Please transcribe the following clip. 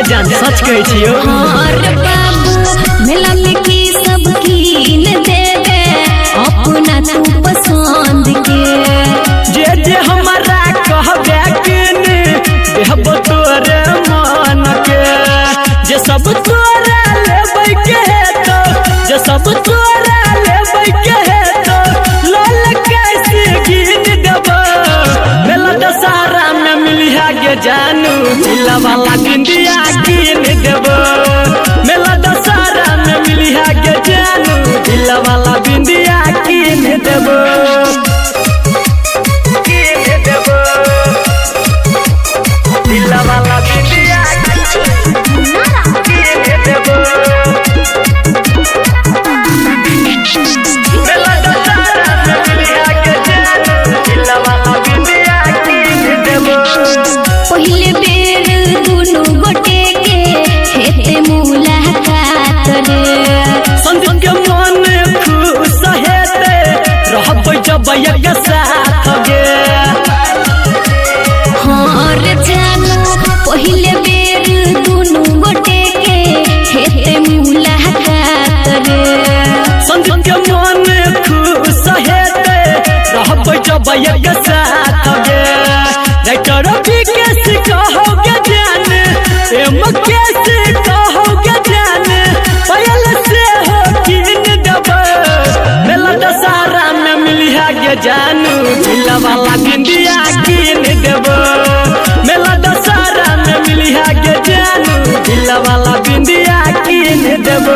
जान सच कहे छियो। और बाबू मेला में की सब कीन देवे अपना तू पसंद के जे हमारा कहबे किन देहब तोरे मन के जे सब तोरा लेबै के तो जे सब तोरा लेबै के तो लाल कैसे गिन देब मेला दशहरा में मिलिहा गे जानू दिला वाला बिंदिया गिन देब मेला दशहरा में मिलिहा गे जानू दिला वाला बिंदिया गिन देब दिला वाला बिंदिया पहले बेर दुनु गोटे के हेते मुलाकात रे संग के मन खुश हेते रहब जब एक साथ गे हाँ रे जानू पहले बेर दुनु गोटे के हेते मुलाकात रे संग के मन खुश हेते रहब जब एक साथ गे राइटर विकेश कहोगे जान एम कैसे कहोगे जान पहल से हो कीन देब मेला दशहरा में मिलिहा गे जानू दिला वाला बिंदिया कीन देब मेला दशहरा में मिलिहा गे जानू दिला वाला बिंदिया कीन देब।